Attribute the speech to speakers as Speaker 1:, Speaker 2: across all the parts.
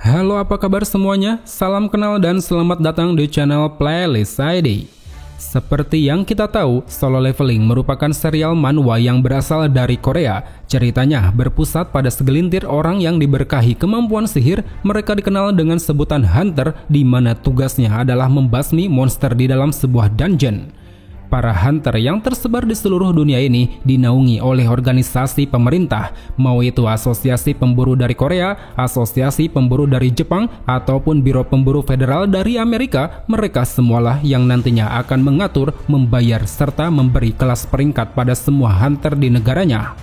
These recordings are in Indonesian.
Speaker 1: Halo, apa kabar semuanya? Salam kenal dan selamat datang di channel Playlist ID. Seperti yang kita tahu, Solo Leveling merupakan serial manhwa yang berasal dari Korea. Ceritanya berpusat pada segelintir orang yang diberkahi kemampuan sihir. Mereka dikenal dengan sebutan Hunter, di mana tugasnya adalah membasmi monster di dalam sebuah dungeon. Para hunter yang tersebar di seluruh dunia ini dinaungi oleh organisasi pemerintah, mau itu Asosiasi Pemburu dari Korea, Asosiasi Pemburu dari Jepang, ataupun Biro Pemburu Federal dari Amerika. Mereka semualah yang nantinya akan mengatur, membayar, serta memberi kelas peringkat pada semua hunter di negaranya.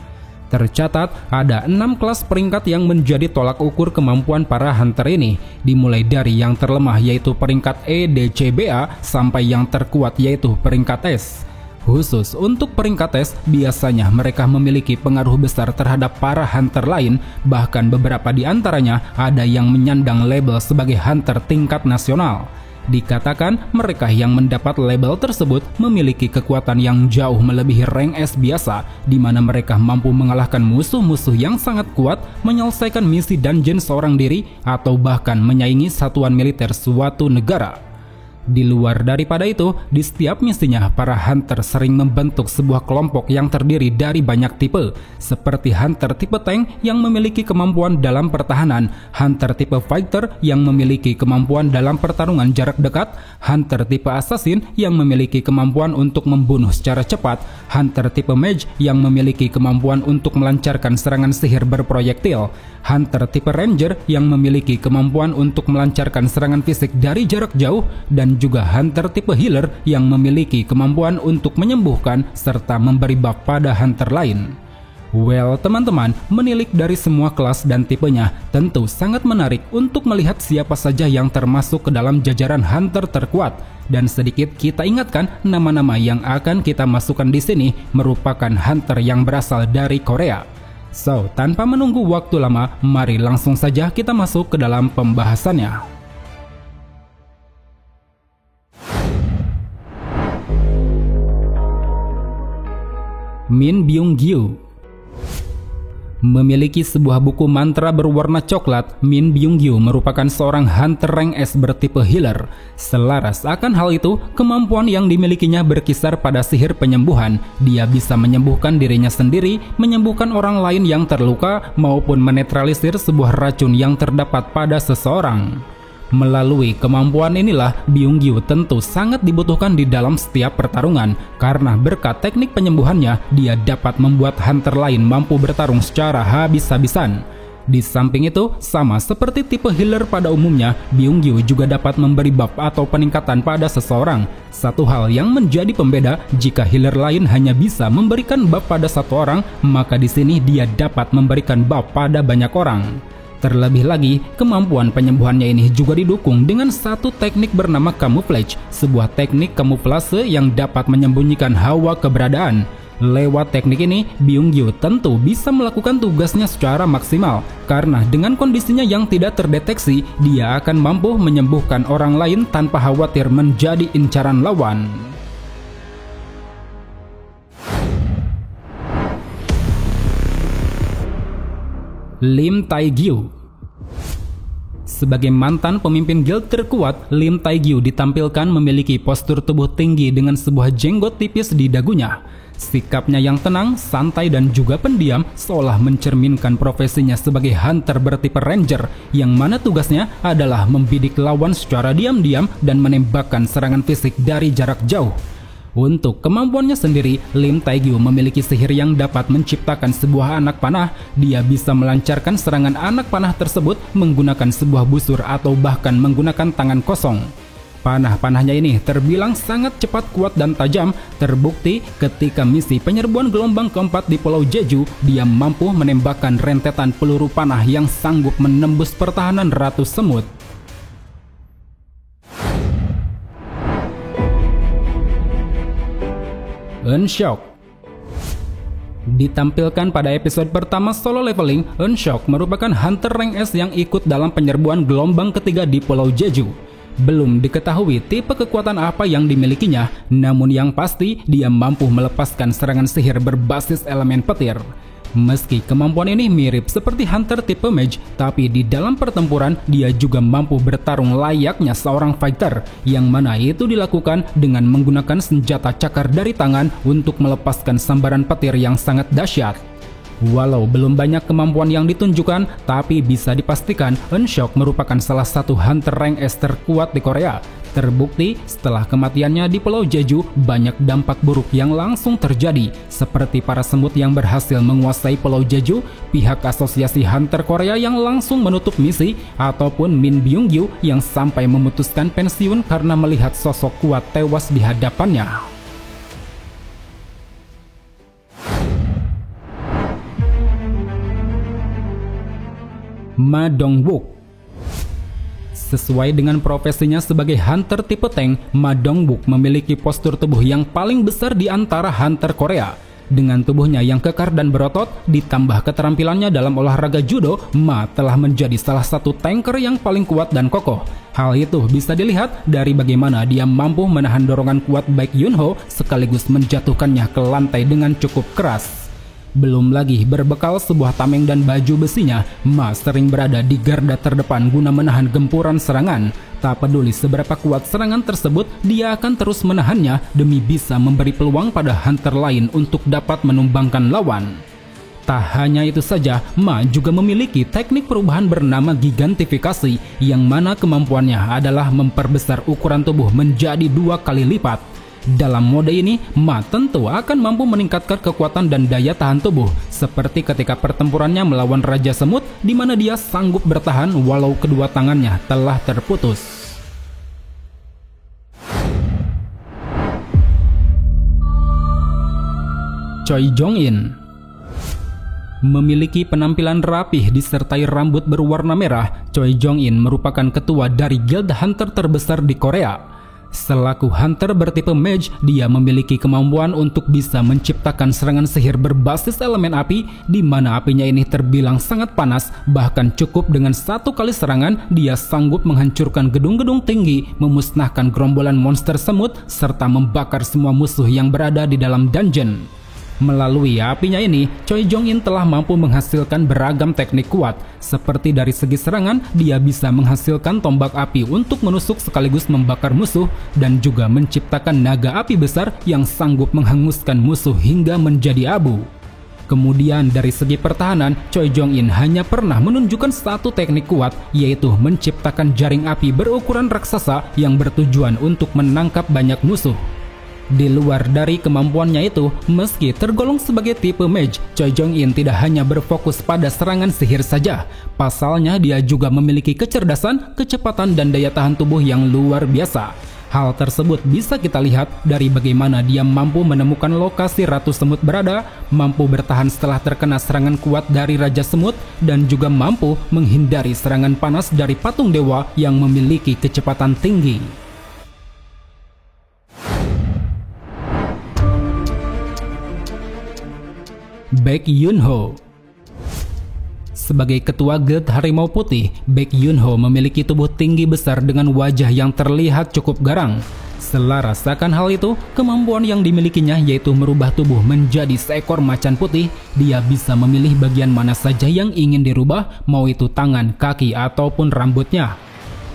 Speaker 1: Tercatat ada 6 kelas peringkat yang menjadi tolak ukur kemampuan para hunter ini, dimulai dari yang terlemah yaitu peringkat EDCBA sampai yang terkuat yaitu peringkat S. Khusus untuk peringkat S, biasanya mereka memiliki pengaruh besar terhadap para hunter lain, bahkan beberapa di antaranya ada yang menyandang label sebagai hunter tingkat nasional. Dikatakan mereka yang mendapat label tersebut memiliki kekuatan yang jauh melebihi rank S biasa, di mana mereka mampu mengalahkan musuh-musuh yang sangat kuat, menyelesaikan misi dungeon seorang diri, atau bahkan menyaingi satuan militer suatu negara. Di luar daripada itu, di setiap misinya para hunter sering membentuk sebuah kelompok yang terdiri dari banyak tipe, seperti hunter tipe tank yang memiliki kemampuan dalam pertahanan, hunter tipe fighter yang memiliki kemampuan dalam pertarungan jarak dekat, hunter tipe assassin yang memiliki kemampuan untuk membunuh secara cepat, hunter tipe mage yang memiliki kemampuan untuk melancarkan serangan sihir berproyektil, hunter tipe ranger yang memiliki kemampuan untuk melancarkan serangan fisik dari jarak jauh, dan juga hunter tipe healer yang memiliki kemampuan untuk menyembuhkan serta memberi buff pada hunter lain. Well, teman-teman, menilik dari semua kelas dan tipenya tentu sangat menarik untuk melihat siapa saja yang termasuk ke dalam jajaran hunter terkuat. Dan sedikit kita ingatkan, nama-nama yang akan kita masukkan di sini merupakan hunter yang berasal dari Korea. So, tanpa menunggu waktu lama, mari langsung saja kita masuk ke dalam pembahasannya. Min Byung-gyu. Memiliki sebuah buku mantra berwarna coklat, Min Byung-gyu merupakan seorang hunter rank S bertipe healer. Selaras akan hal itu, kemampuan yang dimilikinya berkisar pada sihir penyembuhan. Dia bisa menyembuhkan dirinya sendiri, menyembuhkan orang lain yang terluka, maupun menetralisir sebuah racun yang terdapat pada seseorang. Melalui kemampuan inilah, Byung-gyu tentu sangat dibutuhkan di dalam setiap pertarungan, karena berkat teknik penyembuhannya, dia dapat membuat hunter lain mampu bertarung secara habis-habisan. Di samping itu, sama seperti tipe healer pada umumnya, Byung-gyu juga dapat memberi buff atau peningkatan pada seseorang. Satu hal yang menjadi pembeda, jika healer lain hanya bisa memberikan buff pada satu orang, maka di sini dia dapat memberikan buff pada banyak orang. Terlebih lagi, kemampuan penyembuhannya ini juga didukung dengan satu teknik bernama camouflage, sebuah teknik kamuflase yang dapat menyembunyikan hawa keberadaan. Lewat teknik ini, Byung-gyu tentu bisa melakukan tugasnya secara maksimal, karena dengan kondisinya yang tidak terdeteksi, dia akan mampu menyembuhkan orang lain tanpa khawatir menjadi incaran lawan. Lim Tae-gyu. Sebagai mantan pemimpin guild terkuat, Lim Tae-gyu ditampilkan memiliki postur tubuh tinggi dengan sebuah jenggot tipis di dagunya. Sikapnya yang tenang, santai, dan juga pendiam seolah mencerminkan profesinya sebagai hunter bertipe ranger, yang mana tugasnya adalah membidik lawan secara diam-diam dan menembakkan serangan fisik dari jarak jauh. Untuk kemampuannya sendiri, Lim Tae-gyu memiliki sihir yang dapat menciptakan sebuah anak panah. Dia bisa melancarkan serangan anak panah tersebut menggunakan sebuah busur atau bahkan menggunakan tangan kosong. Panah-panahnya ini terbilang sangat cepat, kuat, dan tajam. Terbukti ketika misi penyerbuan gelombang keempat di Pulau Jeju, dia mampu menembakkan rentetan peluru panah yang sanggup menembus pertahanan Ratu Semut. Eun-seok. Ditampilkan pada episode pertama Solo Leveling, Eun-seok merupakan hunter rank S yang ikut dalam penyerbuan gelombang ketiga di Pulau Jeju. Belum diketahui tipe kekuatan apa yang dimilikinya, namun yang pasti dia mampu melepaskan serangan sihir berbasis elemen petir. Meski kemampuan ini mirip seperti hunter tipe mage, tapi di dalam pertempuran dia juga mampu bertarung layaknya seorang fighter, yang mana itu dilakukan dengan menggunakan senjata cakar dari tangan untuk melepaskan sambaran petir yang sangat dahsyat. Walau belum banyak kemampuan yang ditunjukkan, tapi bisa dipastikan Eun-seok merupakan salah satu hunter rank S terkuat di Korea. Terbukti setelah kematiannya di Pulau Jeju, banyak dampak buruk yang langsung terjadi, seperti para semut yang berhasil menguasai Pulau Jeju, pihak asosiasi hunter Korea yang langsung menutup misi, ataupun Min Byung-gyu yang sampai memutuskan pensiun karena melihat sosok kuat tewas di hadapannya. Ma Dong-wook. Sesuai dengan profesinya sebagai hunter tipe tank, Ma Dong-wook memiliki postur tubuh yang paling besar di antara hunter Korea. Dengan tubuhnya yang kekar dan berotot, ditambah keterampilannya dalam olahraga judo, Ma telah menjadi salah satu tanker yang paling kuat dan kokoh. Hal itu bisa dilihat dari bagaimana dia mampu menahan dorongan kuat Baek Yun-ho sekaligus menjatuhkannya ke lantai dengan cukup keras. Belum lagi berbekal sebuah tameng dan baju besinya, Ma sering berada di garda terdepan guna menahan gempuran serangan. Tak peduli seberapa kuat serangan tersebut, dia akan terus menahannya demi bisa memberi peluang pada hunter lain untuk dapat menumbangkan lawan. Tak hanya itu saja, Ma juga memiliki teknik perubahan bernama gigantifikasi, yang mana kemampuannya adalah memperbesar ukuran tubuh menjadi 2 kali lipat. Dalam mode ini, Ma tentu akan mampu meningkatkan kekuatan dan daya tahan tubuh, seperti ketika pertempurannya melawan Raja Semut, di mana dia sanggup bertahan walau kedua tangannya telah terputus. Choi Jong-in memiliki penampilan rapih disertai rambut berwarna merah. Choi Jong-in merupakan ketua dari guild hunter terbesar di Korea. Selaku hunter bertipe mage, dia memiliki kemampuan untuk bisa menciptakan serangan sihir berbasis elemen api, di mana apinya ini terbilang sangat panas. Bahkan cukup dengan 1 kali serangan, dia sanggup menghancurkan gedung-gedung tinggi, memusnahkan gerombolan monster semut, serta membakar semua musuh yang berada di dalam dungeon. Melalui apinya ini, Choi Jong-in telah mampu menghasilkan beragam teknik kuat. Seperti dari segi serangan, dia bisa menghasilkan tombak api untuk menusuk sekaligus membakar musuh, dan juga menciptakan naga api besar yang sanggup menghanguskan musuh hingga menjadi abu. Kemudian dari segi pertahanan, Choi Jong-in hanya pernah menunjukkan satu teknik kuat, yaitu menciptakan jaring api berukuran raksasa yang bertujuan untuk menangkap banyak musuh. Di luar dari kemampuannya itu, meski tergolong sebagai tipe mage, Choi Jong-in tidak hanya berfokus pada serangan sihir saja. Pasalnya dia juga memiliki kecerdasan, kecepatan, dan daya tahan tubuh yang luar biasa. Hal tersebut bisa kita lihat dari bagaimana dia mampu menemukan lokasi Ratu Semut berada, mampu bertahan setelah terkena serangan kuat dari Raja Semut, dan juga mampu menghindari serangan panas dari patung dewa yang memiliki kecepatan tinggi. Baek Yun-ho. Sebagai ketua guild Harimau Putih, Baek Yun-ho memiliki tubuh tinggi besar dengan wajah yang terlihat cukup garang. Selaras akan hal itu, kemampuan yang dimilikinya yaitu merubah tubuh menjadi seekor macan putih. Dia bisa memilih bagian mana saja yang ingin dirubah, mau itu tangan, kaki, ataupun rambutnya.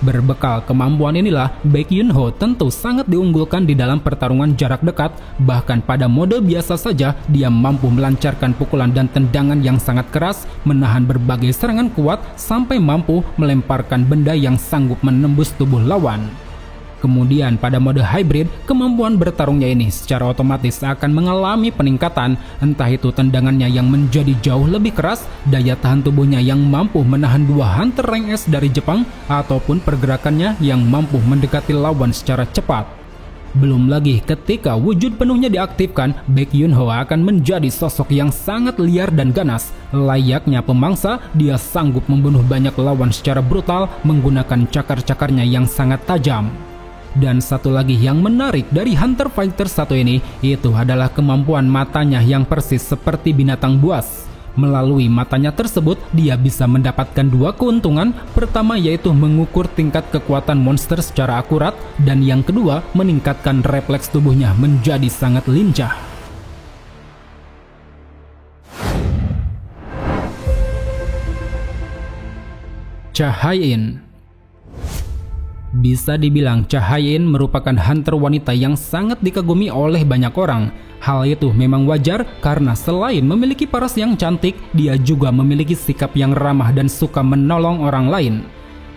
Speaker 1: Berbekal kemampuan inilah, Baek Yun-ho tentu sangat diunggulkan di dalam pertarungan jarak dekat. Bahkan pada mode biasa saja, dia mampu melancarkan pukulan dan tendangan yang sangat keras, menahan berbagai serangan kuat, sampai mampu melemparkan benda yang sanggup menembus tubuh lawan. Kemudian pada mode hybrid, kemampuan bertarungnya ini secara otomatis akan mengalami peningkatan, entah itu tendangannya yang menjadi jauh lebih keras, daya tahan tubuhnya yang mampu menahan 2 hunter rank S dari Jepang, ataupun pergerakannya yang mampu mendekati lawan secara cepat. Belum lagi ketika wujud penuhnya diaktifkan, Baek Yun-ho akan menjadi sosok yang sangat liar dan ganas. Layaknya pemangsa, dia sanggup membunuh banyak lawan secara brutal menggunakan cakar-cakarnya yang sangat tajam. Dan satu lagi yang menarik dari Hunter Fighter 1 ini, itu adalah kemampuan matanya yang persis seperti binatang buas. Melalui matanya tersebut, dia bisa mendapatkan 2 keuntungan. Pertama yaitu mengukur tingkat kekuatan monster secara akurat, dan yang kedua meningkatkan refleks tubuhnya menjadi sangat lincah. Cha Hae-in. Bisa dibilang Cha Hae-in merupakan hunter wanita yang sangat dikagumi oleh banyak orang. Hal itu memang wajar karena selain memiliki paras yang cantik, dia juga memiliki sikap yang ramah dan suka menolong orang lain.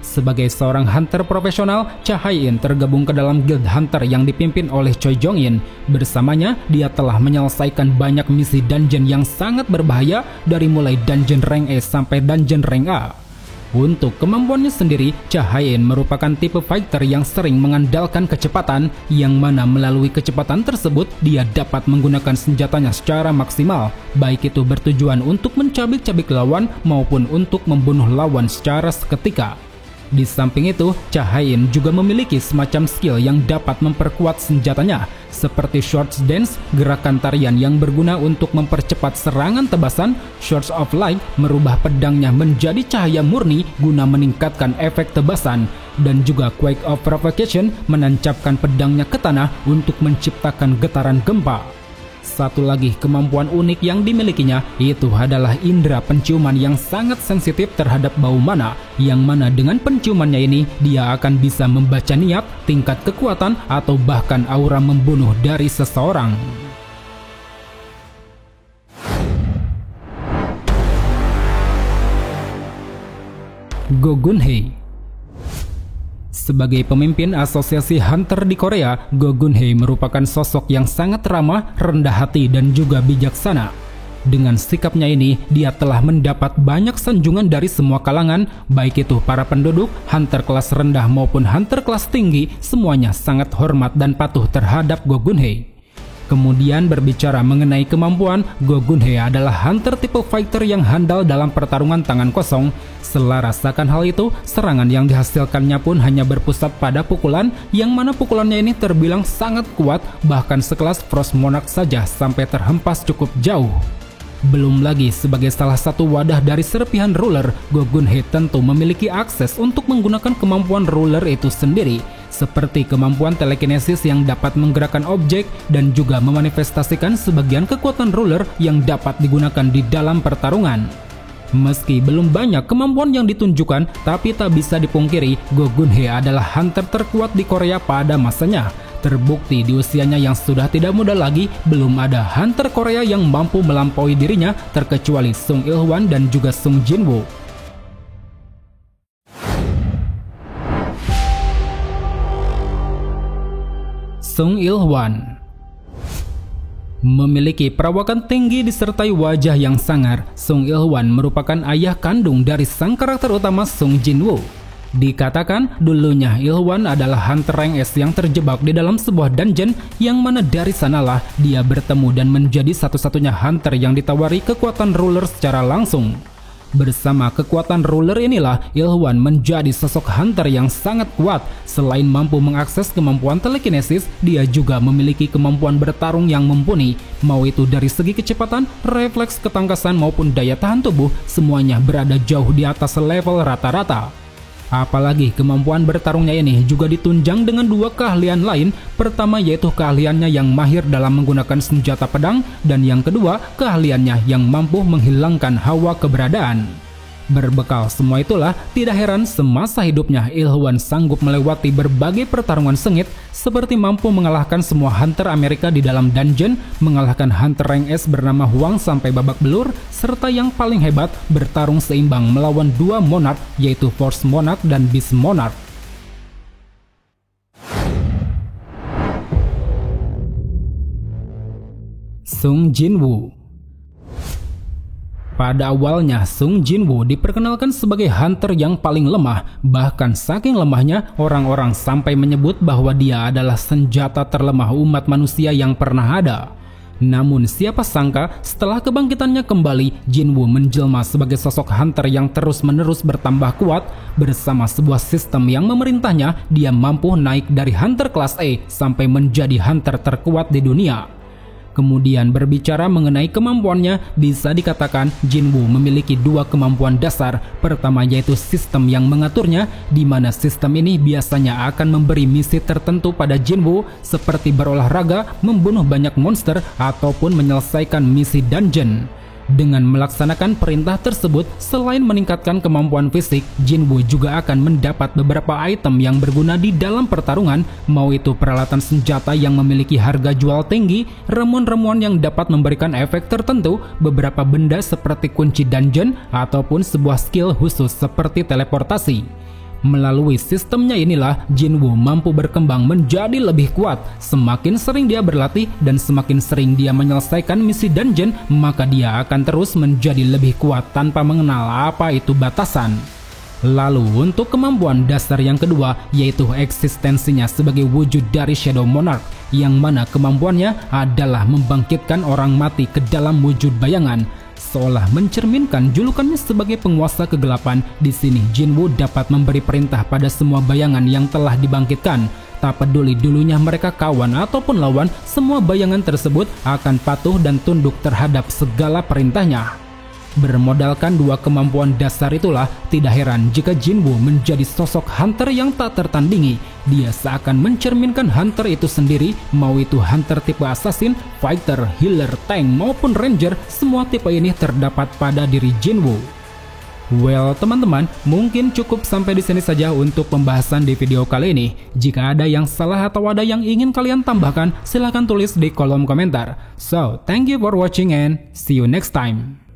Speaker 1: Sebagai seorang hunter profesional, Cha Hae-in tergabung ke dalam guild hunter yang dipimpin oleh Choi Jong-in. Bersamanya, dia telah menyelesaikan banyak misi dungeon yang sangat berbahaya dari mulai dungeon rank E sampai dungeon rank A. Untuk kemampuannya sendiri, Cha Hae-in merupakan tipe fighter yang sering mengandalkan kecepatan, yang mana melalui kecepatan tersebut dia dapat menggunakan senjatanya secara maksimal, baik itu bertujuan untuk mencabik-cabik lawan maupun untuk membunuh lawan secara seketika. Di samping itu, Cha Hae-in juga memiliki semacam skill yang dapat memperkuat senjatanya, seperti Swords Dance, gerakan tarian yang berguna untuk mempercepat serangan tebasan. Swords of Light merubah pedangnya menjadi cahaya murni guna meningkatkan efek tebasan, dan juga Quake of Provocation menancapkan pedangnya ke tanah untuk menciptakan getaran gempa. Satu lagi kemampuan unik yang dimilikinya itu adalah indera penciuman yang sangat sensitif terhadap bau mana, yang mana dengan penciumannya ini dia akan bisa membaca niat, tingkat kekuatan, atau bahkan aura membunuh dari seseorang. Go Gun-hye. Sebagai pemimpin asosiasi hunter di Korea, Go Gun-hye merupakan sosok yang sangat ramah, rendah hati, dan juga bijaksana. Dengan sikapnya ini, dia telah mendapat banyak sanjungan dari semua kalangan, baik itu para penduduk, hunter kelas rendah maupun hunter kelas tinggi, semuanya sangat hormat dan patuh terhadap Go Gun-hye. Kemudian berbicara mengenai kemampuan, Go Gun-hye adalah hunter tipe fighter yang handal dalam pertarungan tangan kosong. Selaras akan hal itu, serangan yang dihasilkannya pun hanya berpusat pada pukulan, yang mana pukulannya ini terbilang sangat kuat, bahkan sekelas Frost Monarch saja sampai terhempas cukup jauh. Belum lagi sebagai salah satu wadah dari serpihan ruler, Go Gun-hye tentu memiliki akses untuk menggunakan kemampuan ruler itu sendiri, seperti kemampuan telekinesis yang dapat menggerakkan objek dan juga memanifestasikan sebagian kekuatan ruler yang dapat digunakan di dalam pertarungan. Meski belum banyak kemampuan yang ditunjukkan, tapi tak bisa dipungkiri Go Gun-hye adalah hunter terkuat di Korea pada masanya. Terbukti di usianya yang sudah tidak muda lagi, belum ada hunter Korea yang mampu melampaui dirinya terkecuali Sung Il-hwan dan juga Sung Jin-woo. Sung Il-hwan memiliki perawakan tinggi disertai wajah yang sangar. Sung Il-hwan merupakan ayah kandung dari sang karakter utama Sung Jin-woo. Dikatakan dulunya Il-hwan adalah hunter rank S yang terjebak di dalam sebuah dungeon, yang mana dari sanalah dia bertemu dan menjadi satu-satunya hunter yang ditawari kekuatan ruler secara langsung. Bersama kekuatan ruler inilah, Il-hwan menjadi sosok hunter yang sangat kuat. Selain mampu mengakses kemampuan telekinesis, dia juga memiliki kemampuan bertarung yang mumpuni. Mau itu dari segi kecepatan, refleks, ketangkasan, maupun daya tahan tubuh, semuanya berada jauh di atas level rata-rata. Apalagi kemampuan bertarungnya ini juga ditunjang dengan dua keahlian lain. Pertama yaitu keahliannya yang mahir dalam menggunakan senjata pedang, dan yang kedua keahliannya yang mampu menghilangkan hawa keberadaan. Berbekal semua itulah, tidak heran semasa hidupnya Il-hwan sanggup melewati berbagai pertarungan sengit, seperti mampu mengalahkan semua hunter Amerika di dalam dungeon, mengalahkan hunter rank S bernama Huang sampai babak belur, serta yang paling hebat, bertarung seimbang melawan dua monarch, yaitu Force Monarch dan Beast Monarch. Sung Jin-woo. Pada awalnya, Sung Jin-woo diperkenalkan sebagai hunter yang paling lemah. Bahkan saking lemahnya, orang-orang sampai menyebut bahwa dia adalah senjata terlemah umat manusia yang pernah ada. Namun siapa sangka, setelah kebangkitannya kembali, Jin-woo menjelma sebagai sosok hunter yang terus-menerus bertambah kuat. Bersama sebuah sistem yang memerintahnya, dia mampu naik dari hunter kelas A sampai menjadi hunter terkuat di dunia. Kemudian berbicara mengenai kemampuannya, bisa dikatakan Jin-woo memiliki dua kemampuan dasar. Pertama yaitu sistem yang mengaturnya, di mana sistem ini biasanya akan memberi misi tertentu pada Jin-woo, seperti berolahraga, membunuh banyak monster, ataupun menyelesaikan misi dungeon. Dengan melaksanakan perintah tersebut, selain meningkatkan kemampuan fisik, Jinwoo juga akan mendapat beberapa item yang berguna di dalam pertarungan, mau itu peralatan senjata yang memiliki harga jual tinggi, ramuan-ramuan yang dapat memberikan efek tertentu, beberapa benda seperti kunci dungeon, ataupun sebuah skill khusus seperti teleportasi. Melalui sistemnya inilah, Jinwoo mampu berkembang menjadi lebih kuat. Semakin sering dia berlatih dan semakin sering dia menyelesaikan misi dungeon, maka dia akan terus menjadi lebih kuat tanpa mengenal apa itu batasan. Lalu untuk kemampuan dasar yang kedua, yaitu eksistensinya sebagai wujud dari Shadow Monarch, yang mana kemampuannya adalah membangkitkan orang mati ke dalam wujud bayangan. Seolah mencerminkan julukannya sebagai penguasa kegelapan, di sini Jinwoo dapat memberi perintah pada semua bayangan yang telah dibangkitkan. Tak peduli dulunya mereka kawan ataupun lawan, semua bayangan tersebut akan patuh dan tunduk terhadap segala perintahnya. Bermodalkan dua kemampuan dasar itulah, tidak heran jika Jinwoo menjadi sosok hunter yang tak tertandingi. Dia seakan mencerminkan hunter itu sendiri, mau itu hunter tipe assassin, fighter, healer, tank maupun ranger, semua tipe ini terdapat pada diri Jinwoo. Well teman-teman, mungkin cukup sampai di sini saja untuk pembahasan di video kali ini. Jika ada yang salah atau ada yang ingin kalian tambahkan, silahkan tulis di kolom komentar. So, thank you for watching and see you next time.